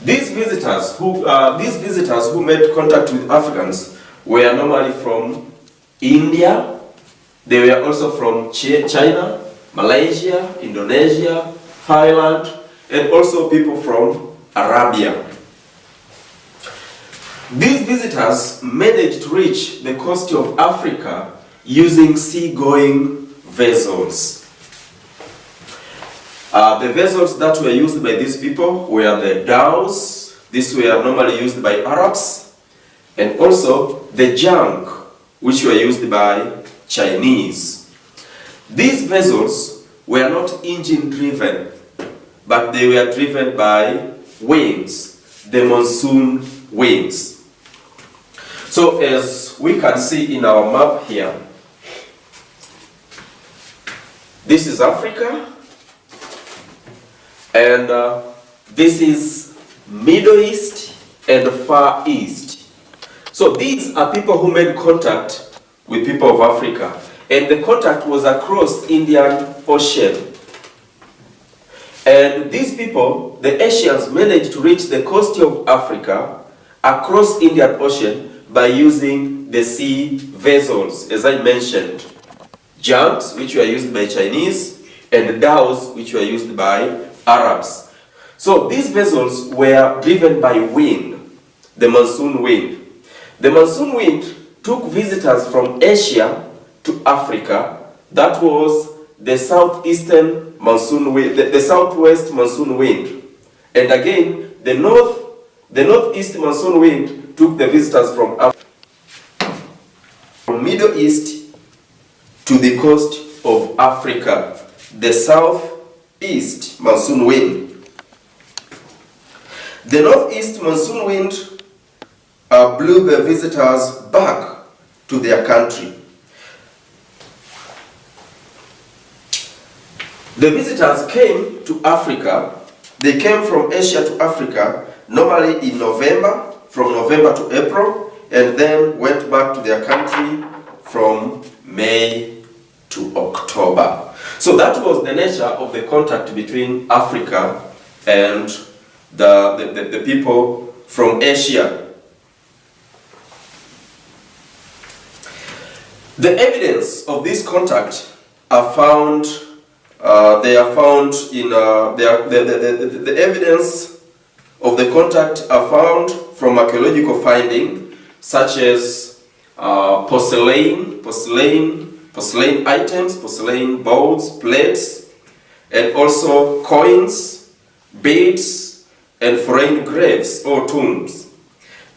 These visitors who made contact with Africans were normally from India. They were also from China, Malaysia, Indonesia, Thailand, and also people from Arabia. These visitors managed to reach the coast of Africa using sea-going vessels. The vessels that were used by these people were the dhows. These were normally used by Arabs, and also the junk, which were used by Chinese. These vessels were not engine-driven, but they were driven by winds, the monsoon winds. So as we can see in our map here, this is Africa, and this is Middle East and Far East. So these are people who made contact with people of Africa, and the contact was across Indian Ocean. And these people, the Asians, managed to reach the coast of Africa across Indian Ocean by using the sea vessels, as I mentioned. Junks, which were used by Chinese, and dhows, which were used by Arabs. So these vessels were driven by wind, the monsoon wind. The monsoon wind took visitors from Asia to Africa. That was the southeastern monsoon wind, the southwest monsoon wind. And again, the northeast monsoon wind took the visitors from Africa, from Middle East to the coast of Africa, the southeast monsoon wind. The northeast monsoon wind blew the visitors back to their country. The visitors came to Africa. They came from Asia to Africa, normally in November, from November to April, and then went back to their country from May to October. So that was the nature of the contact between Africa and the people from Asia. The evidence of this contact are found. The evidence of the contact are found from archaeological findings, such as porcelain items, porcelain bowls, plates, and also coins, beads, and foreign graves or tombs.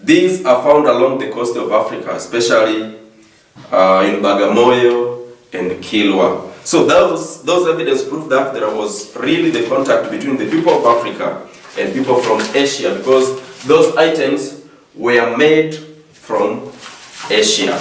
These are found along the coast of Africa, especially in Bagamoyo and Kilwa. So those evidence prove that there was really the contact between the people of Africa and people from Asia, because those items were made from Asia.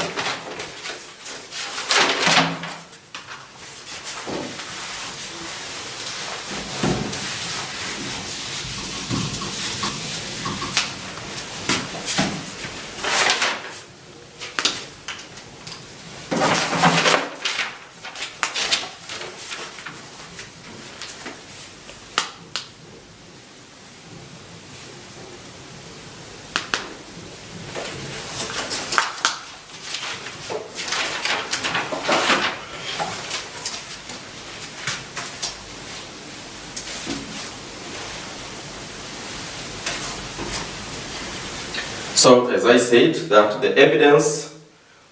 So, as I said, that the evidence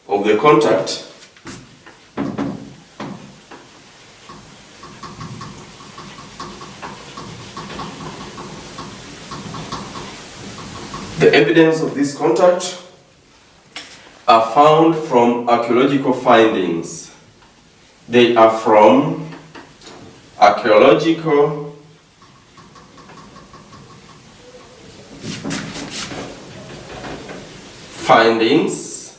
of the contact of this contact are found from archaeological findings. They are from archaeological findings,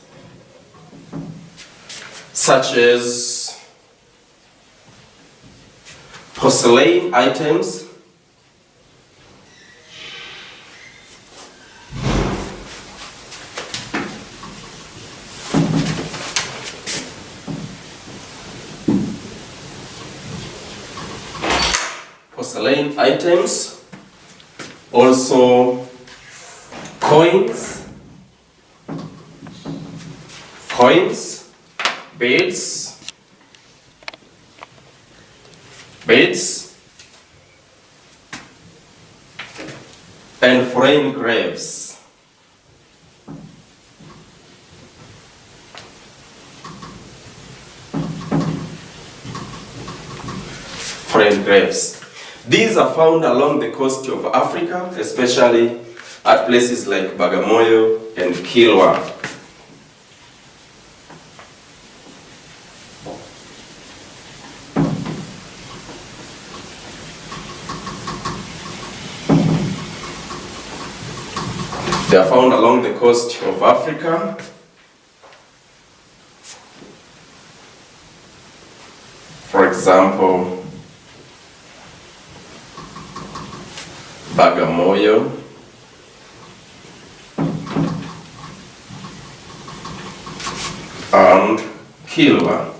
such as porcelain items, also coins, beads, and foreign graves. Foreign graves. These are found along the coast of Africa, especially at places like Bagamoyo and Kilwa. They are found along the coast of Africa. For example, Bagamoyo, and Kilwa.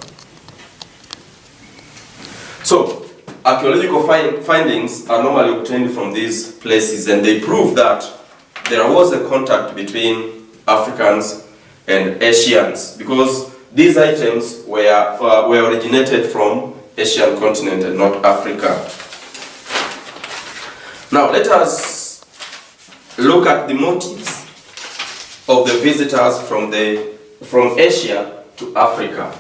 So, archaeological findings are normally obtained from these places, and they prove that there was a contact between Africans and Asians, because these items were originated from Asian continent and not Africa. Now let us look at the motives of the visitors from Asia to Africa.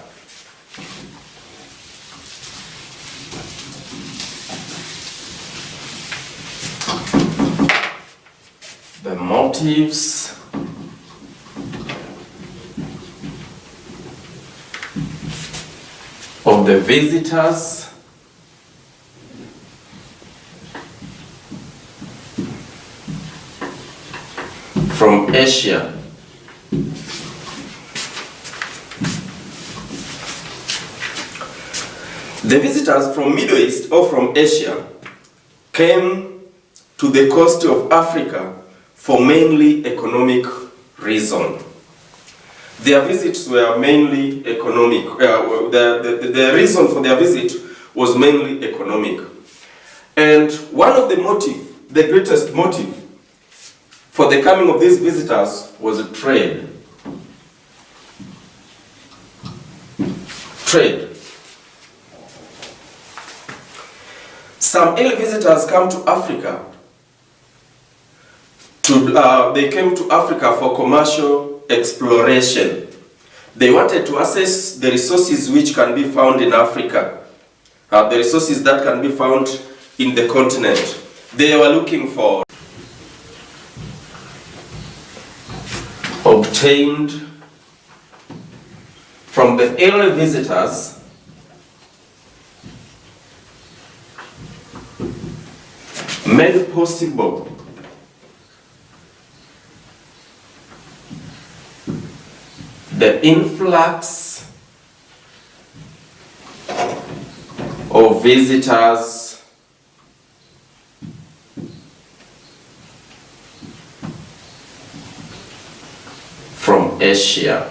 The motives of the visitors from Asia. The visitors from Middle East or from Asia came to the coast of Africa for mainly economic reason. Their visits were mainly economic. The reason for their visit was mainly economic. And one of the motive, the greatest motive for the coming of these visitors was trade. Trade. Some early visitors come to Africa. They came to Africa for commercial exploration. They wanted to access the resources which can be found in Africa, the resources that can be found in the continent. They were looking for obtained from the early visitors made possible the influx of visitors from Asia.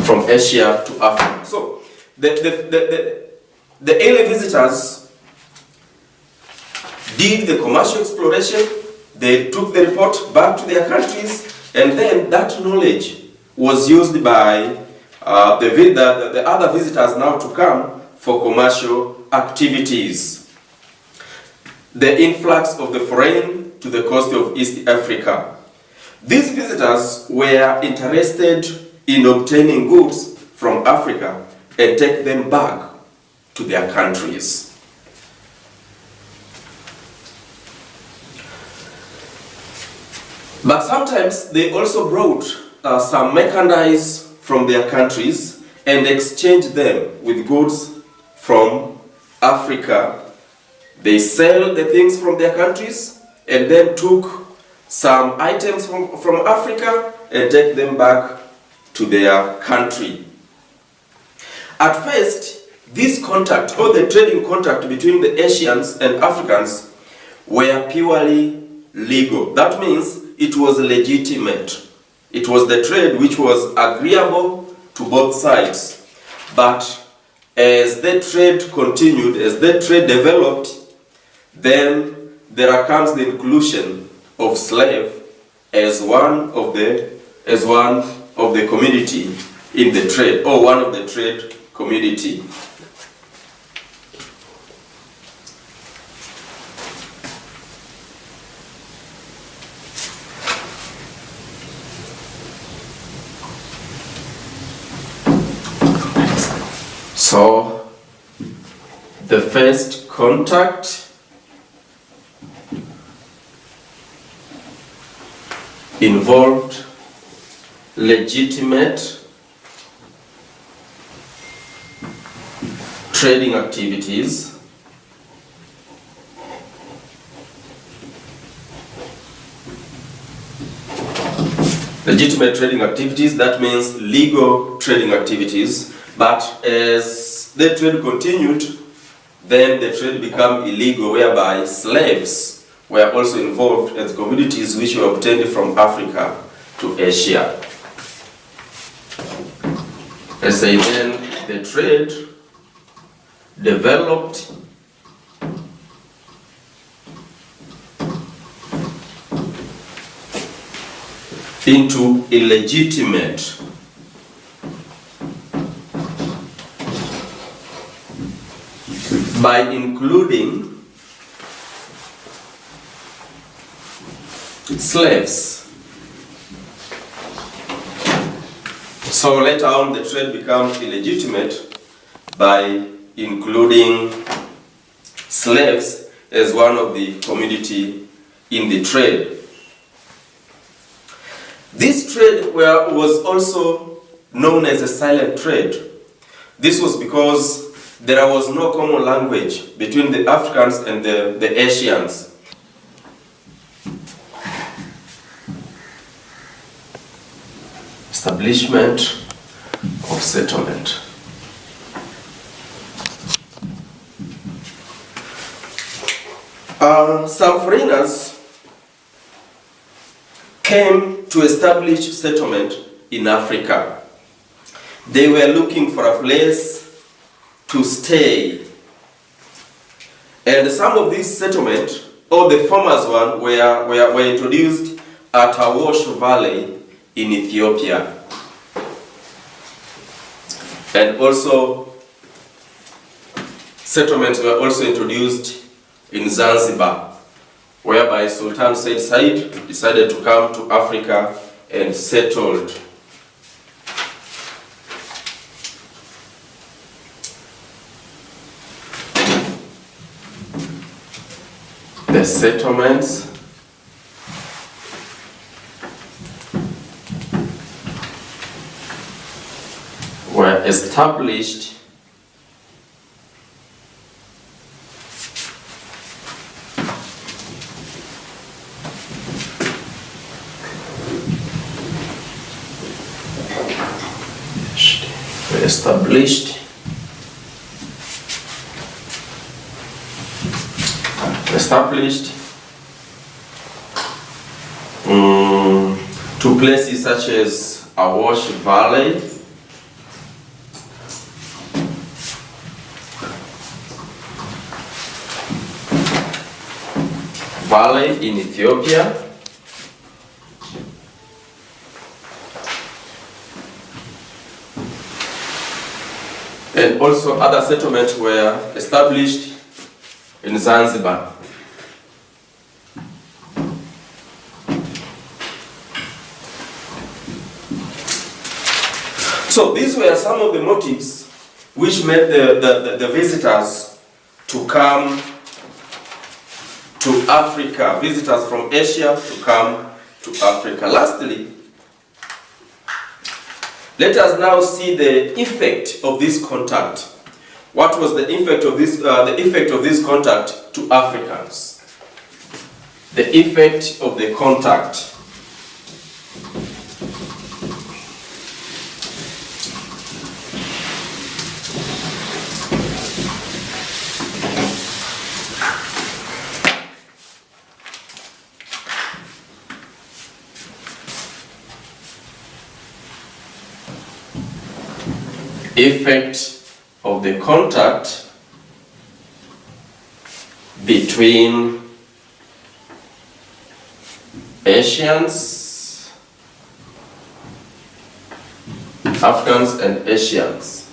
From Asia to Africa. So the early visitors did the commercial exploration, they took the report back to their countries, and then that knowledge was used by the other visitors now to come for commercial activities. The influx of the foreign to the coast of East Africa. These visitors were interested in obtaining goods from Africa and take them back to their countries. But sometimes they also brought some merchandise from their countries and exchanged them with goods from Africa. They sell the things from their countries and then took some items from Africa and take them back to their country. At first, this contact or the trading contact between the Asians and Africans were purely legal. That means it was legitimate. It was the trade which was agreeable to both sides. But As the trade continued, as the trade developed, then there comes the inclusion of slave as one of the community in the trade, or one of the trade community. So the first contact involved legitimate trading activities that means legal trading activities, but as the trade continued, then the trade became illegal, whereby slaves were also involved as commodities which were obtained from Africa to Asia. Let's say then the trade developed into illegitimate by including slaves. So later on the trade becomes illegitimate by including slaves as one of the commodity in the trade. This trade was also known as a silent trade. This was because there was no common language between the Africans and the Asians. Establishment of settlement. Some foreigners came to establish settlement in Africa. They were looking for a place to stay. And some of these settlements, or the famous one, were introduced at Awash Valley in Ethiopia. And also, settlements were also introduced in Zanzibar, whereby Sultan Said decided to come to Africa and settled. The settlements were established to places such as Awash Valley, in Ethiopia, and also other settlements were established in Zanzibar. So these were some of the motives which made the visitors to come to Africa, visitors from Asia to come to Africa. Lastly, let us now see the effect of this contact. What was the effect of this contact to Africans? The effect of the contact. Effect of of the contact between Asians, Africans and Asians.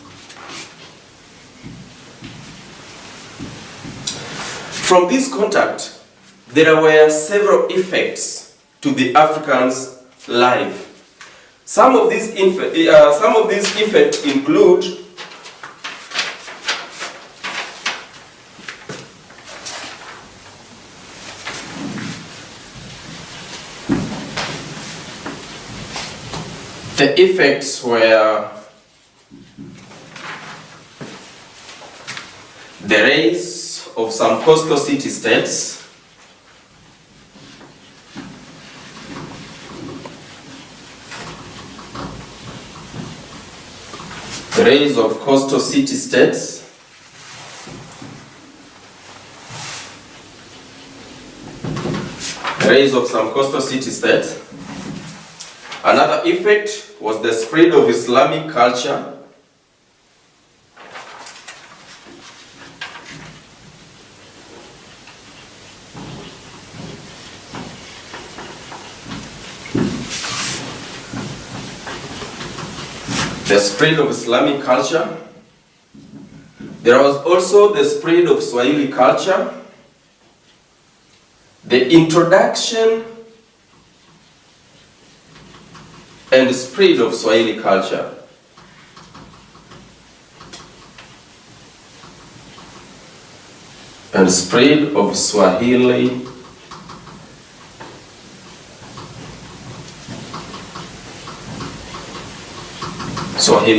From this contact, there were several effects to the Africans' life. Some of these effects include the effects were the rise of some coastal city-states, the rise of coastal city-states, the rise of some coastal city-states. Another effect was the spread of Islamic culture. The spread of Islamic culture. There was also the spread of Swahili culture, the introduction and spread of Swahili culture. And spread of Swahili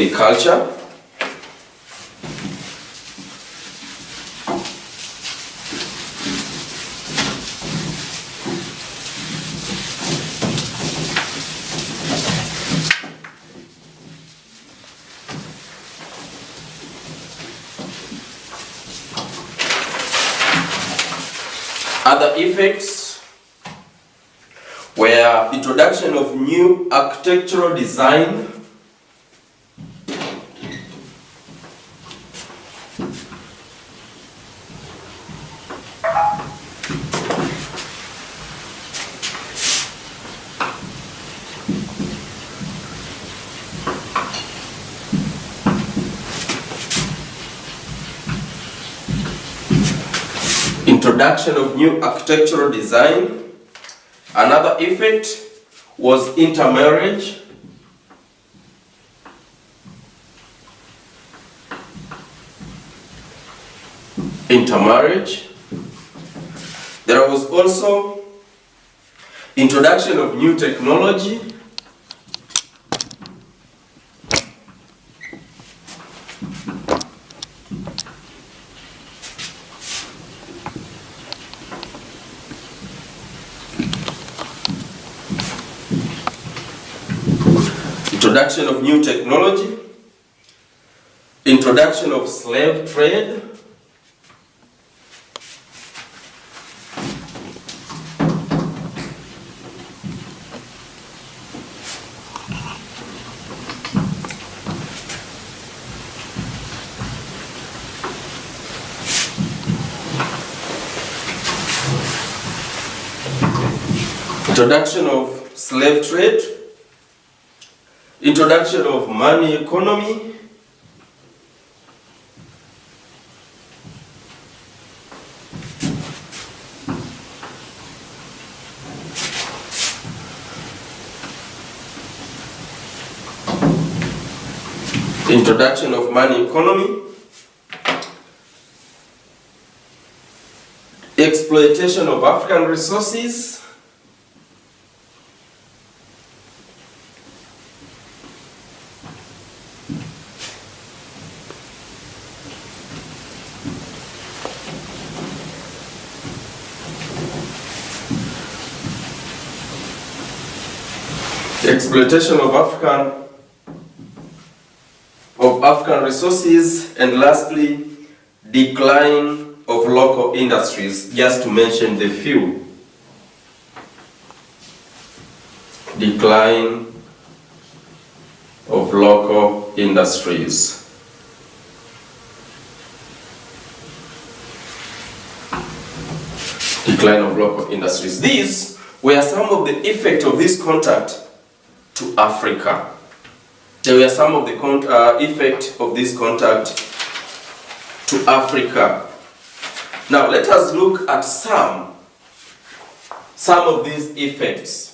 culture. Other effects were introduction of new architectural design, introduction of new architectural design. Another effect was intermarriage. There was also introduction of new technology. Introduction of new technology, introduction of slave trade, introduction of slave trade, introduction of money economy, introduction of money economy, exploitation of African resources, exploitation of African resources, and lastly, decline of local industries, just to mention the few. Decline of local industries. Decline of local industries. These were some of the effects of this contact to Africa. There were some of the effects of this contact to Africa. Now let us look at some of these effects.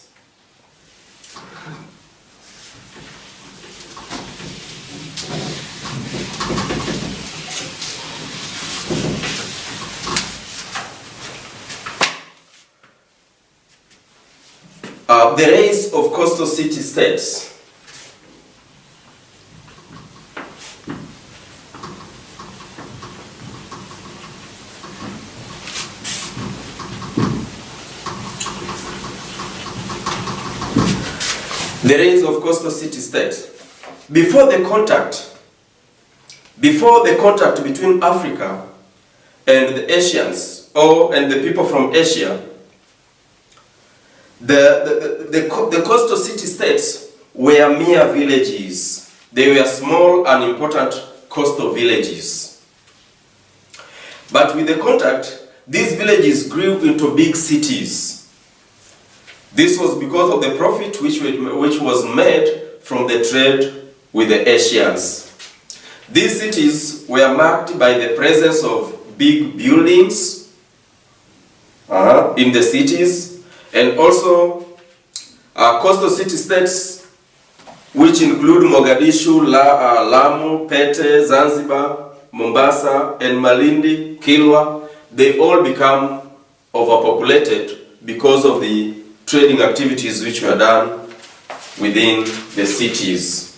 The rise of coastal city-states. The rise of coastal city-states. Before the contact between Africa and the Asians, and the people from Asia, the coastal city-states were mere villages. They were small, unimportant coastal villages. But with the contact, these villages grew into big cities. This was because of the profit which was made from the trade with the Asians. These cities were marked by the presence of big buildings in the cities, and also coastal city-states, which include Mogadishu, Lamu, Pete, Zanzibar, Mombasa, and Malindi, Kilwa. They all become overpopulated because of the trading activities which were done within the cities.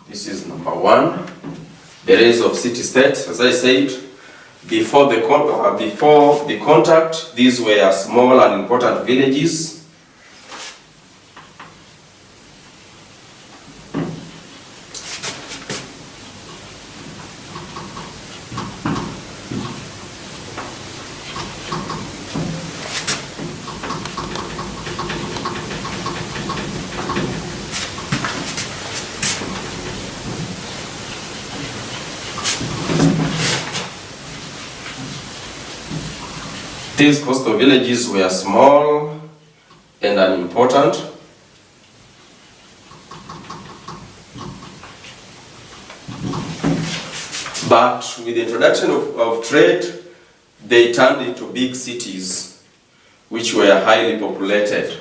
This is number one, the rise of city-states. As I said, before the contact, these were small and important villages. These coastal villages were small and unimportant. But with the introduction of trade, they turned into big cities which were highly populated.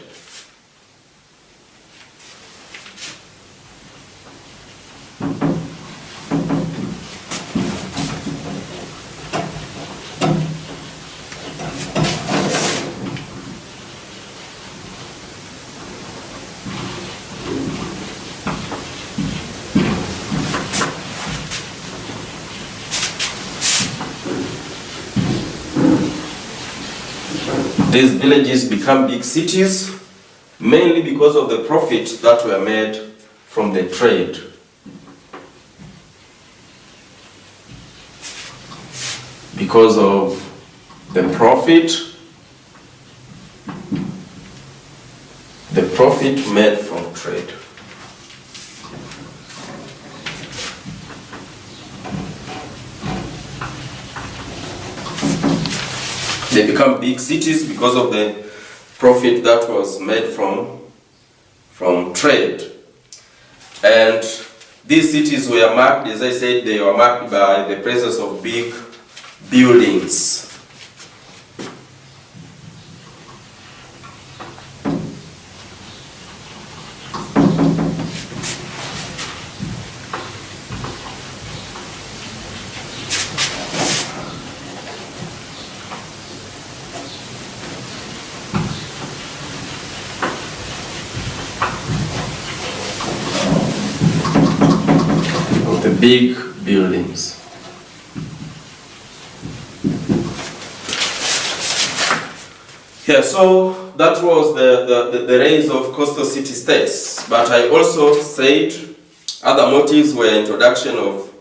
These villages become big cities mainly because of the profit that were made from the trade. Because of the profit made from trade. They become big cities because of the profit that was made from trade. And these cities were marked, as I said, they were marked by the presence of big buildings. Big buildings. Yeah, so that was the rise of coastal city-states. But I also said other motives were introduction of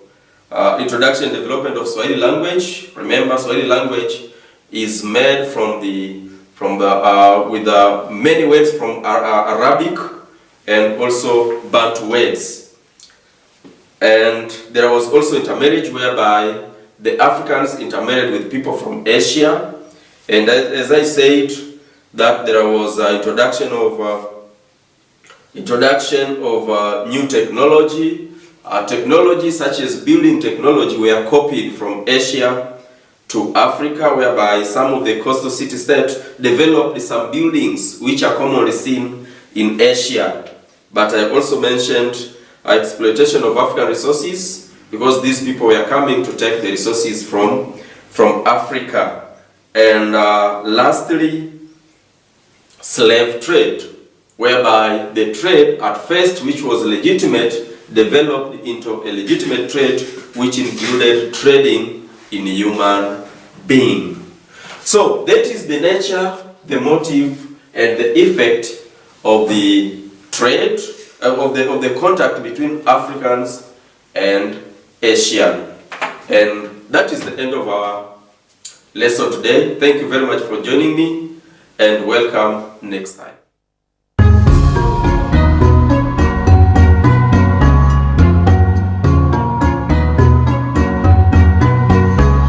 introduction and development of Swahili language. Remember, Swahili language is made with many words from Arabic and also Bantu words. And there was also intermarriage, whereby the Africans intermarried with people from Asia. And as I said, that there was introduction of new technology. Technology such as building technology were copied from Asia to Africa, whereby some of the coastal city-states developed some buildings which are commonly seen in Asia. But I also mentioned exploitation of African resources, because these people were coming to take the resources from Africa. And lastly, slave trade, whereby the trade at first, which was legitimate, developed into a legitimate trade which included trading in human being. So that is the nature, the motive, and the effect of the trade, of the contact between Africans and Asian. And that is the end of our lesson today. Thank you very much for joining me, and welcome next time.